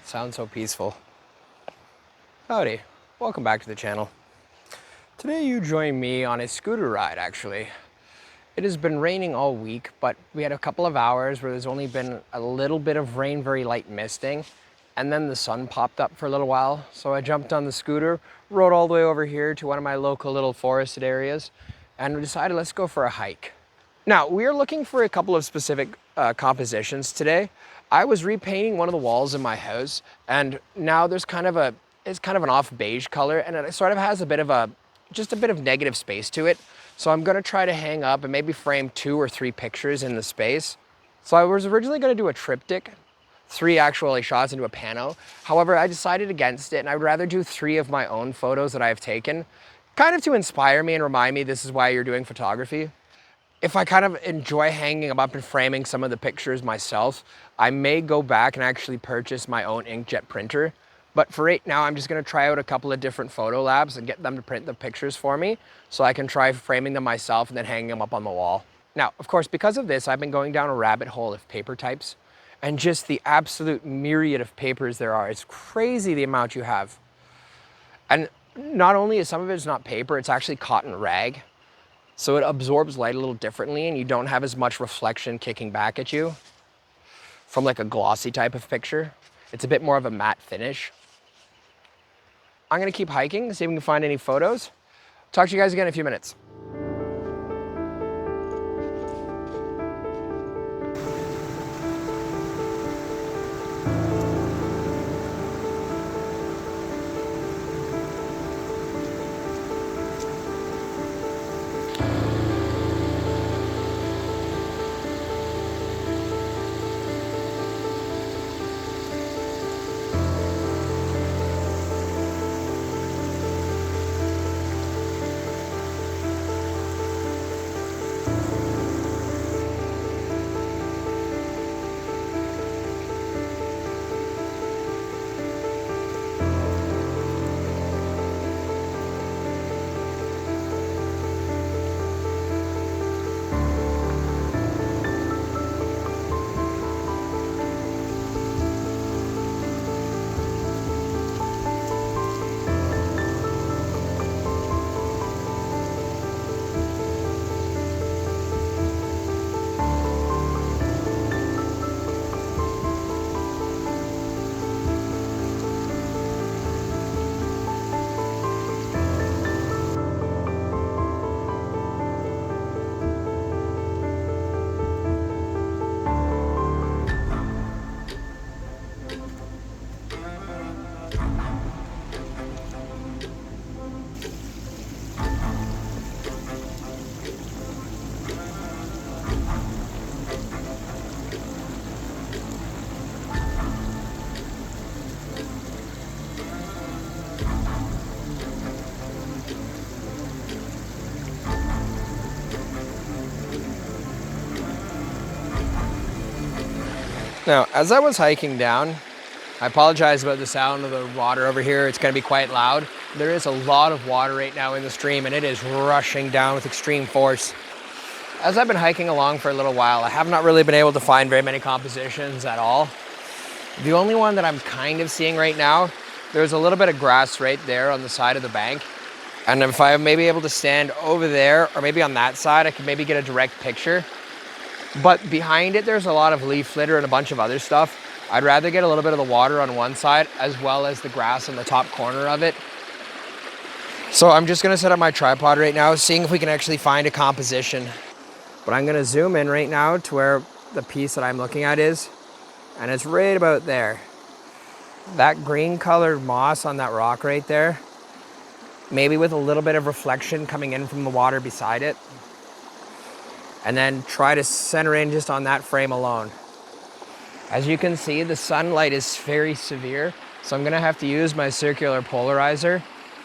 Sounds so peaceful. Howdy, welcome back to the channel. Today you join me on a scooter ride actually. It has been raining all week, but we had a couple of hours where there's only been a little bit of rain, very light misting, and then the sun popped up for a little while. So I jumped on the scooter, rode all the way over here to one of my local little forested areas, and we decided let's go for a hike. Now, we are looking for a couple of specific compositions today. I was repainting one of the walls in my house, and now there's it's kind of an off beige color, and it sort of has just a bit of negative space to it. So I'm gonna try to hang up and maybe frame 2 or 3 pictures in the space. So I was originally gonna do a triptych, 3 actual shots into a pano. However, I decided against it, and I'd rather do 3 of my own photos that I've taken, kind of to inspire me and remind me this is why you're doing photography. If I kind of enjoy hanging them up and framing some of the pictures myself, I may go back and actually purchase my own inkjet printer. But for right now, I'm just gonna try out a couple of different photo labs and get them to print the pictures for me so I can try framing them myself and then hanging them up on the wall. Now, of course, because of this, I've been going down a rabbit hole of paper types and just the absolute myriad of papers there are. It's crazy the amount you have. And not only is some of it is not paper, it's actually cotton rag. So it absorbs light a little differently and you don't have as much reflection kicking back at you from like a glossy type of picture. It's a bit more of a matte finish. I'm gonna keep hiking, see if we can find any photos. Talk to you guys again in a few minutes. Now, as I was hiking down, I apologize about the sound of the water over here. It's gonna be quite loud. There is a lot of water right now in the stream and it is rushing down with extreme force. As I've been hiking along for a little while, I have not really been able to find very many compositions at all. The only one that I'm kind of seeing right now, there's a little bit of grass right there on the side of the bank. And if I may be able to stand over there or maybe on that side, I could maybe get a direct picture. But behind it, there's a lot of leaf litter and a bunch of other stuff. I'd rather get a little bit of the water on one side as well as the grass in the top corner of it. So I'm just gonna set up my tripod right now, seeing if we can actually find a composition. But I'm gonna zoom in right now to where the piece that I'm looking at is, and it's right about there. That green colored moss on that rock right there, maybe with a little bit of reflection coming in from the water beside it. And then try to center in just on that frame alone. As you can see, the sunlight is very severe, so I'm gonna have to use my circular polarizer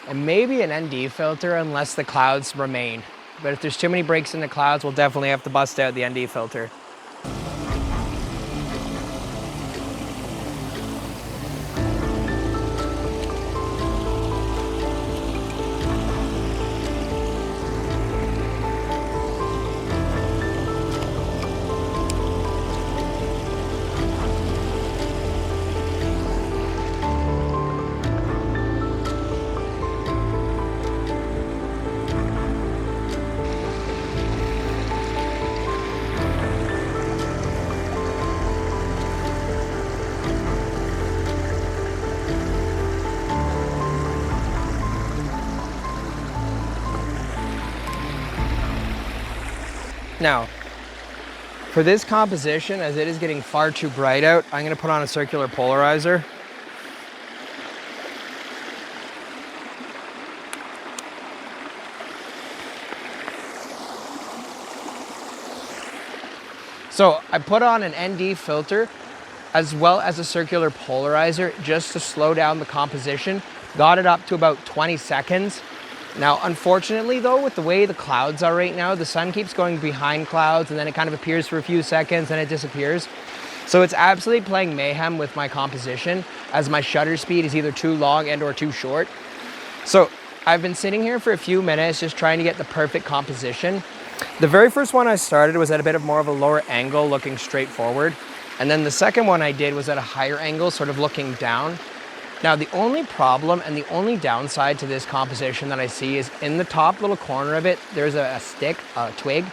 and maybe an ND filter unless the clouds remain. But if there's too many breaks in the clouds, we'll definitely have to bust out the ND filter. Now, for this composition, as it is getting far too bright out, I'm gonna put on a circular polarizer. So I put on an ND filter as well as a circular polarizer just to slow down the composition. Got it up to about 20 seconds. Now, unfortunately though, with the way the clouds are right now, the sun keeps going behind clouds and then it kind of appears for a few seconds and it disappears. So it's absolutely playing mayhem with my composition as my shutter speed is either too long and or too short. So I've been sitting here for a few minutes just trying to get the perfect composition. The very first one I started was at a bit of more of a lower angle looking straight forward. And then the second one I did was at a higher angle, sort of looking down. Now the only problem and the only downside to this composition that I see is in the top little corner of it, there's a stick, a twig,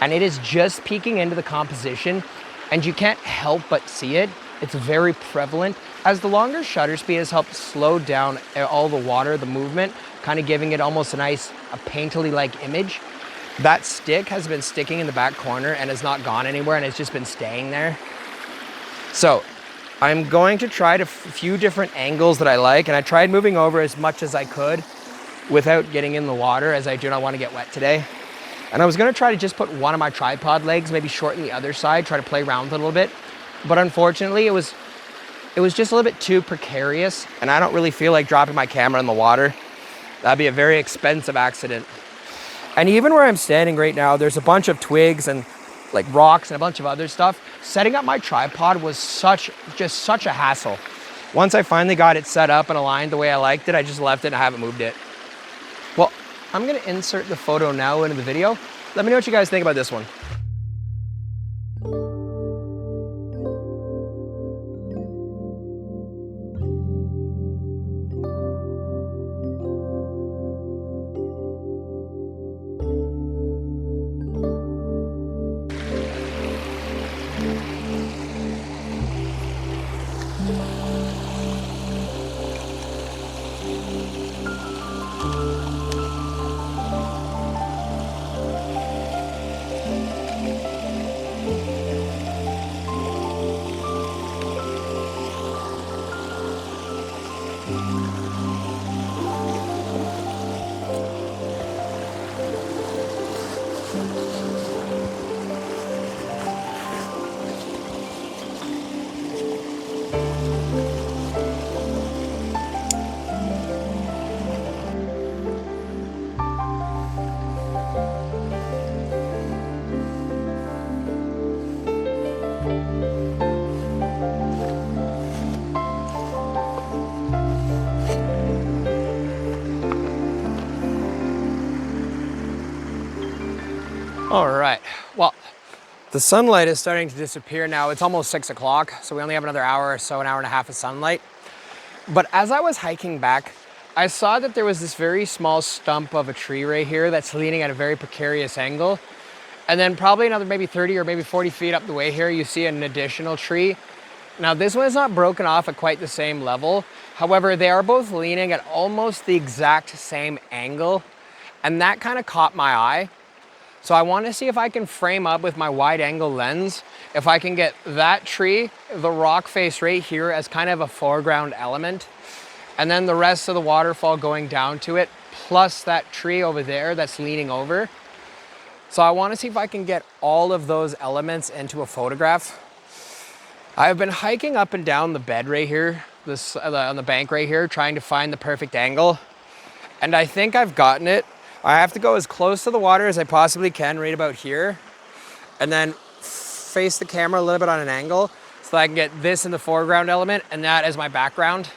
and it is just peeking into the composition and you can't help but see it. It's very prevalent. As the longer shutter speed has helped slow down all the water, the movement, kind of giving it almost a nice, painterly-like image. That stick has been sticking in the back corner and has not gone anywhere and it's just been staying there. So I'm going to try a few different angles that I like, and I tried moving over as much as I could without getting in the water as I do not want to get wet today. And I was going to try to just put one of my tripod legs, maybe shorten the other side, try to play around a little bit. But unfortunately, it was just a little bit too precarious and I don't really feel like dropping my camera in the water. That'd be a very expensive accident. And even where I'm standing right now, there's a bunch of twigs and like rocks and a bunch of other stuff. Setting up my tripod was just such a hassle. Once I finally got it set up and aligned the way I liked it, I just left it and I haven't moved it. Well, I'm gonna insert the photo now into the video. Let me know what you guys think about this one. All right, well, the sunlight is starting to disappear now. It's almost 6 o'clock, so we only have another hour or so, an hour and a half of sunlight. But as I was hiking back, I saw that there was this very small stump of a tree right here that's leaning at a very precarious angle. And then probably another maybe 30 or maybe 40 feet up the way here, you see an additional tree. Now this one is not broken off at quite the same level. However, they are both leaning at almost the exact same angle. And that kind of caught my eye. So I want to see if I can frame up with my wide angle lens, if I can get that tree, the rock face right here as kind of a foreground element, and then the rest of the waterfall going down to it, plus that tree over there that's leaning over. So I want to see if I can get all of those elements into a photograph. I've been hiking up and down the bed right here, on the bank right here, trying to find the perfect angle. And I think I've gotten it. I have to go as close to the water as I possibly can, right about here, and then face the camera a little bit on an angle so that I can get this in the foreground element and that as my background.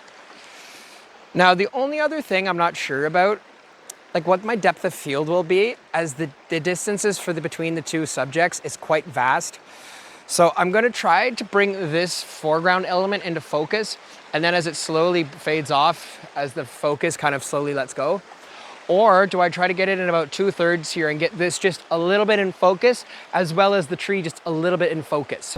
Now, the only other thing I'm not sure about, like what my depth of field will be, as the distances between the two subjects is quite vast. So I'm going to try to bring this foreground element into focus, and then as it slowly fades off, as the focus kind of slowly lets go. Or do I try to get it in about 2/3 here and get this just a little bit in focus, as well as the tree just a little bit in focus?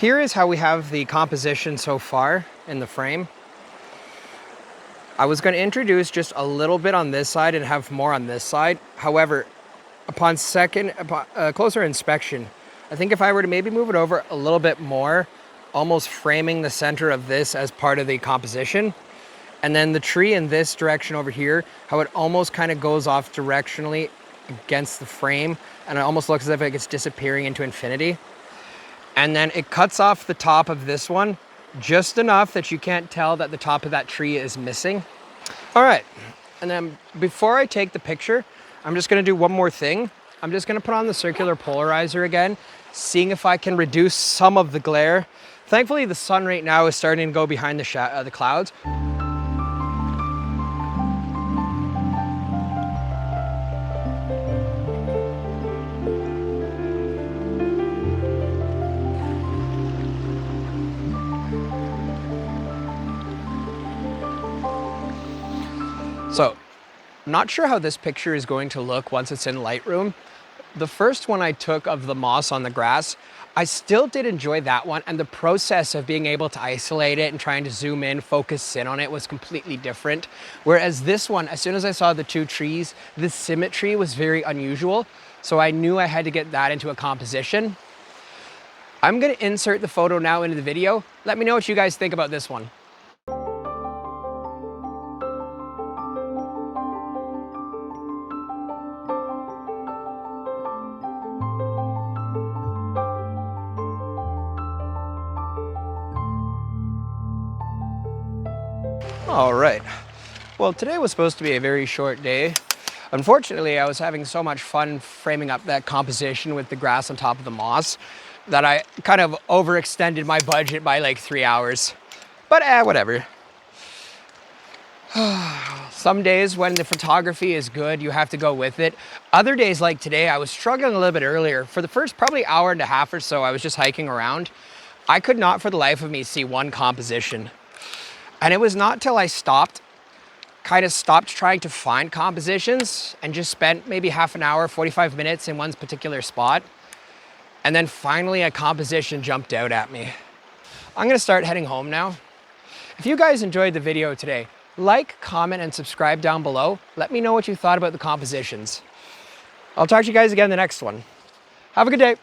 here is how we have the composition so far in the frame. I was going to introduce just a little bit on this side and have more on this side. However, upon closer inspection, I think if I were to maybe move it over a little bit more, almost framing the center of this as part of the composition, and then the tree in this direction over here, how it almost kind of goes off directionally against the frame, and it almost looks as if it's disappearing into infinity. And then it cuts off the top of this one just enough that you can't tell that the top of that tree is missing. All right, and then before I take the picture, I'm just gonna do one more thing. I'm just gonna put on the circular polarizer again, seeing if I can reduce some of the glare. Thankfully, the sun right now is starting to go behind the clouds. So, I'm not sure how this picture is going to look once it's in Lightroom. The first one I took of the moss on the grass, I still did enjoy that one, and the process of being able to isolate it and trying to zoom in, focus in on it was completely different. Whereas this one, as soon as I saw the two trees, the symmetry was very unusual, so I knew I had to get that into a composition. I'm gonna insert the photo now into the video. Let me know what you guys think about this one. All right, well, today was supposed to be a very short day. Unfortunately, I was having so much fun framing up that composition with the grass on top of the moss that I kind of overextended my budget by like 3 hours. But whatever. Some days when the photography is good, you have to go with it. Other days like today, I was struggling a little bit earlier. For the first probably hour and a half or so, I was just hiking around. I could not for the life of me see one composition. And it was not till I kind of stopped trying to find compositions and just spent maybe half an hour, 45 minutes in one particular spot. And then finally a composition jumped out at me. I'm gonna start heading home now. If you guys enjoyed the video today, like, comment, and subscribe down below. Let me know what you thought about the compositions. I'll talk to you guys again in the next one. Have a good day.